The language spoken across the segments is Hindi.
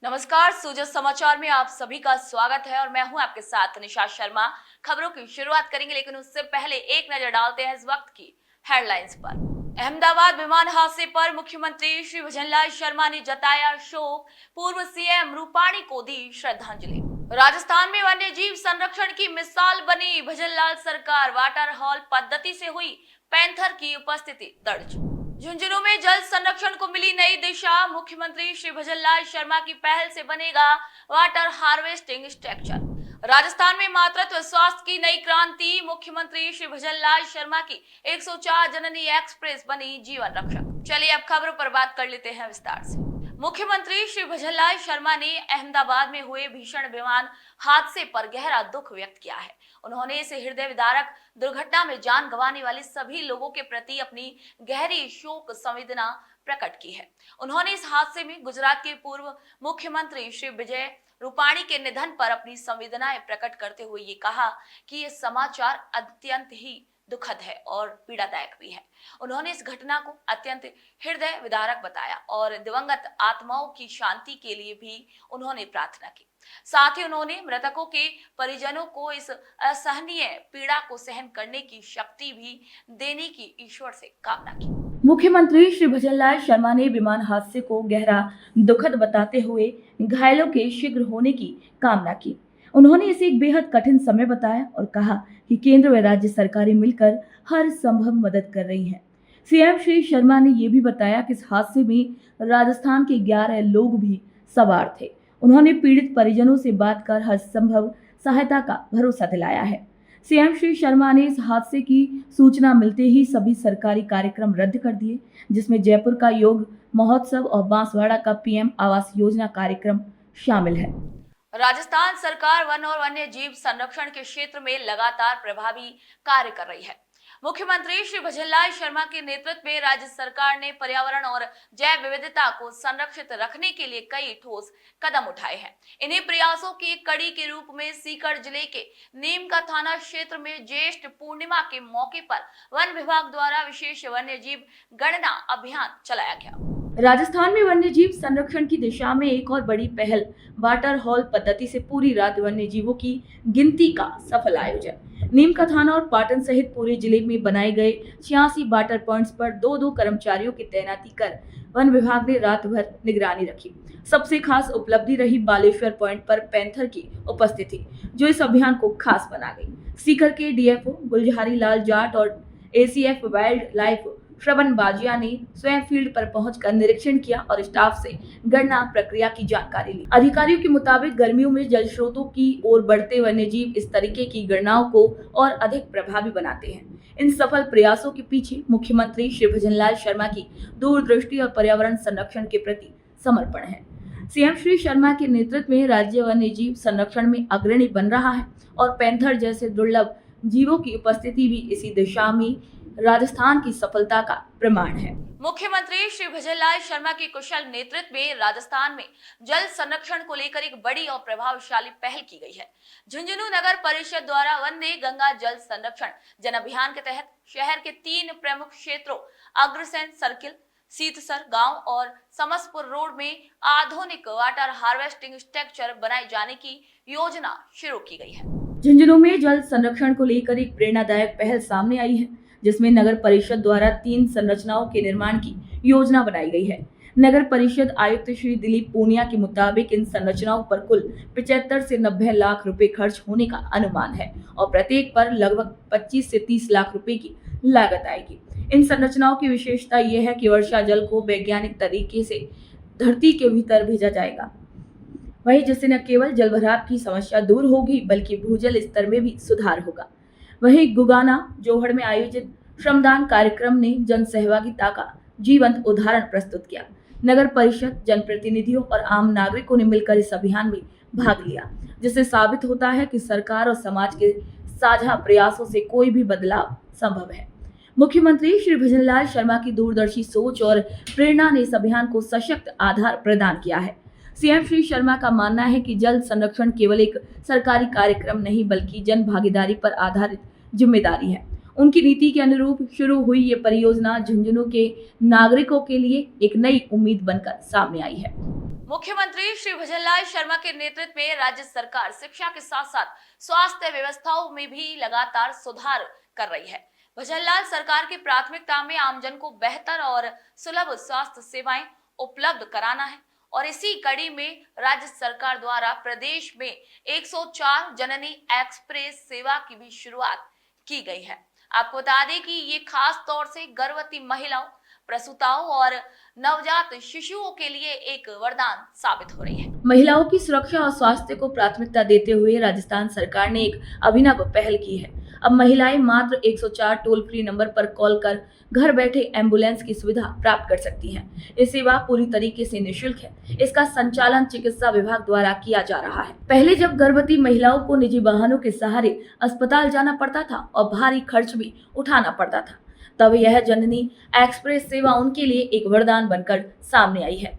नमस्कार, सूजत समाचार में आप सभी का स्वागत है और मैं हूं आपके साथ निशा शर्मा। खबरों की शुरुआत करेंगे, लेकिन उससे पहले एक नजर डालते हैं इस वक्त की हेडलाइंस पर। अहमदाबाद विमान हादसे पर मुख्यमंत्री श्री भजनलाल शर्मा ने जताया शोक, पूर्व सीएम रूपाणी को दी श्रद्धांजलि। राजस्थान में वन्य जीव संरक्षण की मिसाल बनी भजनलाल सरकार, वाटर हॉल पद्धति से हुई पैंथर की उपस्थिति दर्ज। झुंझुनू में जल संरक्षण को मिली नई दिशा, मुख्यमंत्री श्री भजनलाल शर्मा की पहल से बनेगा वाटर हार्वेस्टिंग स्ट्रक्चर। राजस्थान में मातृत्व स्वास्थ्य की नई क्रांति, मुख्यमंत्री श्री भजनलाल शर्मा की 104 जननी एक्सप्रेस बनी जीवन रक्षक। चलिए अब खबरों पर बात कर लेते हैं विस्तार से। मुख्यमंत्री श्री भजनलाल शर्मा ने अहमदाबाद में हुए भीषण विमान हादसे पर गहरा दुख व्यक्त किया है। उन्होंने इस हृदय विदारक दुर्घटना में जान गंवाने वाले सभी लोगों के प्रति अपनी गहरी शोक संवेदना प्रकट की है। उन्होंने इस हादसे में गुजरात के पूर्व मुख्यमंत्री श्री विजय रूपाणी के निधन पर अपनी संवेदनाएं प्रकट करते हुए ये कहा कि ये समाचार अत्यंत ही दुखद है और पीड़ादायक भी है। उन्होंने इस घटना को अत्यंत हृदय विदारक बताया और दिवंगत आत्माओं की शांति के लिए भी उन्होंने प्रार्थना की। साथ ही उन्होंने मृतकों के परिजनों को इस असहनीय पीड़ा को सहन करने की शक्ति भी देने की ईश्वर से कामना की। मुख्यमंत्री श्री भजनलाल शर्मा ने विमान हादसे को गहरा दुखद बताते हुए घायलों के शीघ्र होने की कामना की। उन्होंने इसे एक बेहद कठिन समय बताया और कहा कि केंद्र व राज्य सरकारें मिलकर हर संभव मदद कर रही हैं। सीएम श्री शर्मा ने ये भी बताया कि इस हादसे में राजस्थान के 11 लोग भी सवार थे। उन्होंने पीड़ित परिजनों से बात कर हर संभव सहायता का भरोसा दिलाया है। सीएम श्री शर्मा ने इस हादसे की सूचना मिलते ही सभी सरकारी कार्यक्रम रद्द कर दिए, जिसमें जयपुर का योग महोत्सव और बांसवाड़ा का पीएम आवास योजना कार्यक्रम शामिल है। राजस्थान सरकार वन और वन्य जीव संरक्षण के क्षेत्र में लगातार प्रभावी कार्य कर रही है। मुख्यमंत्री श्री भजनलाल शर्मा के नेतृत्व में राज्य सरकार ने पर्यावरण और जैव विविधता को संरक्षित रखने के लिए कई ठोस कदम उठाए हैं। इन्हीं प्रयासों की एक कड़ी के रूप में सीकर जिले के नीमका थाना क्षेत्र में ज्येष्ठ पूर्णिमा के मौके पर वन विभाग द्वारा विशेष वन्य जीव गणना अभियान चलाया गया। राजस्थान में वन्य जीव संरक्षण की दिशा में एक और बड़ी पहल वाटर हॉल पद्धति से पूरी रात वन्य जीवों की गिनती का सफल आयोजन। नीमका थाना और पाटन सहित पूरे जिले में बनाए गए 86 वाटर पॉइंट्स पर 2-2 कर्मचारियों की तैनाती कर वन विभाग ने रात भर निगरानी रखी। सबसे खास उपलब्धि रही बालेश्वर पॉइंट पर पैंथर की उपस्थिति, जो इस अभियान को खास बना गई। सीकर के डीएफओ गुलजहारी लाल जाट और एसीएफ वाइल्ड लाइफ श्रवण बाजिया ने स्वयं फील्ड पर पहुंचकर निरीक्षण किया और स्टाफ से गणना प्रक्रिया की जानकारी ली। अधिकारियों के मुताबिक गर्मियों में जल स्रोतों की ओर बढ़ते वन्यजीव इस तरीके की गणनाओं को और अधिक प्रभावी बनाते हैं। इन सफल प्रयासों के पीछे मुख्यमंत्री श्री भजनलाल शर्मा की दूरदृष्टि और पर्यावरण संरक्षण के प्रति समर्पण है। सीएम श्री शर्मा के नेतृत्व में राज्य वन्य जीव संरक्षण में अग्रणी बन रहा है और पैंथर जैसे दुर्लभ जीवों की उपस्थिति भी इसी दिशा में राजस्थान की सफलता का प्रमाण है। मुख्यमंत्री श्री भजनलाल शर्मा के कुशल नेतृत्व में राजस्थान में जल संरक्षण को लेकर एक बड़ी और प्रभावशाली पहल की गई है। झुंझुनू नगर परिषद द्वारा वंदे गंगा जल संरक्षण जन अभियान के तहत शहर के 3 प्रमुख क्षेत्रों अग्रसेन सर्किल, सीतसर गांव और समसपुर रोड में आधुनिक वाटर हार्वेस्टिंग स्ट्रक्चर बनाए जाने की योजना शुरू की गई है। झुंझुनू में जल संरक्षण को लेकर एक प्रेरणादायक पहल सामने आई है, जिसमें नगर परिषद द्वारा 3 संरचनाओं के निर्माण की योजना बनाई गई है। नगर परिषद आयुक्त श्री दिलीप पूनिया के मुताबिक इन संरचनाओं पर कुल 75 से 90 लाख रुपए खर्च होने का अनुमान है और प्रत्येक पर लगभग 25 से 30 लाख रुपए की लागत आएगी। इन संरचनाओं की विशेषता यह है कि वर्षा जल को वैज्ञानिक तरीके से धरती के भीतर भेजा जाएगा, वहीं जिससे न केवल जलभराव की समस्या दूर होगी बल्कि भूजल स्तर में भी सुधार होगा। वहीं गुगाना जोहड़ में आयोजित श्रमदान कार्यक्रम ने जन सहभागिता का जीवंत उदाहरण प्रस्तुत किया। नगर परिषद, जनप्रतिनिधियों और आम नागरिकों ने मिलकर इस अभियान में भाग लिया, जिससे साबित होता है कि सरकार और समाज के साझा प्रयासों से कोई भी बदलाव संभव है। मुख्यमंत्री श्री भजनलाल शर्मा की दूरदर्शी सोच और प्रेरणा ने इस अभियान को सशक्त आधार प्रदान किया है। सीएम श्री शर्मा का मानना है कि जल संरक्षण केवल एक सरकारी कार्यक्रम नहीं बल्कि जन भागीदारी पर आधारित जिम्मेदारी है। उनकी नीति के अनुरूप शुरू हुई ये परियोजना झुंझुनू के नागरिकों के लिए एक नई उम्मीद बनकर सामने आई है। मुख्यमंत्री श्री भजनलाल शर्मा के नेतृत्व में राज्य सरकार शिक्षा के साथ साथ स्वास्थ्य व्यवस्थाओं में भी लगातार सुधार कर रही है। भजनलाल सरकार की प्राथमिकता में आमजन को बेहतर और सुलभ स्वास्थ्य सेवाएं उपलब्ध कराना है और इसी कड़ी में राज्य सरकार द्वारा प्रदेश में 104 जननी एक्सप्रेस सेवा की भी शुरुआत की गई है। आपको बता दें कि ये खास तौर से गर्भवती महिलाओं, प्रसूताओं और नवजात शिशुओं के लिए एक वरदान साबित हो रही है। महिलाओं की सुरक्षा और स्वास्थ्य को प्राथमिकता देते हुए राजस्थान सरकार ने एक अभिनव पहल की है। अब महिलाएं मात्र 104 टोल फ्री नंबर पर कॉल कर घर बैठे एम्बुलेंस की सुविधा प्राप्त कर सकती हैं। ये सेवा पूरी तरीके से निःशुल्क है। इसका संचालन चिकित्सा विभाग द्वारा किया जा रहा है। पहले जब गर्भवती महिलाओं को निजी वाहनों के सहारे अस्पताल जाना पड़ता था और भारी खर्च भी उठाना पड़ता था, तब यह जननी एक्सप्रेस सेवा उनके लिए एक वरदान बनकर सामने आई है।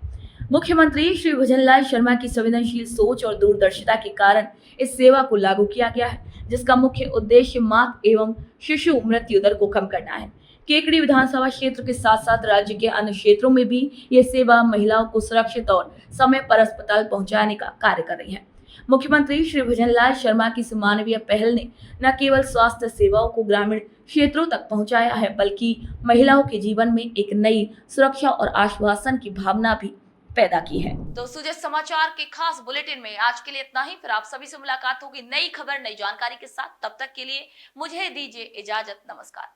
मुख्यमंत्री श्री भजनलाल शर्मा की संवेदनशील सोच और दूरदर्शिता के कारण इस सेवा को लागू किया गया है, जिसका मुख्य उद्देश्य माँ एवं शिशु मृत्यु दर को कम करना है। केकड़ी विधानसभा क्षेत्र के साथ साथ राज्य के अन्य क्षेत्रों में भी ये सेवा महिलाओं को सुरक्षित और समय पर अस्पताल पहुंचाने का कार्य कर रही है। मुख्यमंत्री श्री भजनलाल शर्मा की इस मानवीय पहल ने न केवल स्वास्थ्य सेवाओं को ग्रामीण क्षेत्रों तक पहुंचाया है, बल्कि महिलाओं के जीवन में एक नई सुरक्षा और आश्वासन की भावना भी पैदा की है। दोस्तों, जिस समाचार के खास बुलेटिन में आज के लिए इतना ही। फिर आप सभी से मुलाकात होगी नई खबर, नई जानकारी के साथ। तब तक के लिए मुझे दीजिए इजाजत। नमस्कार।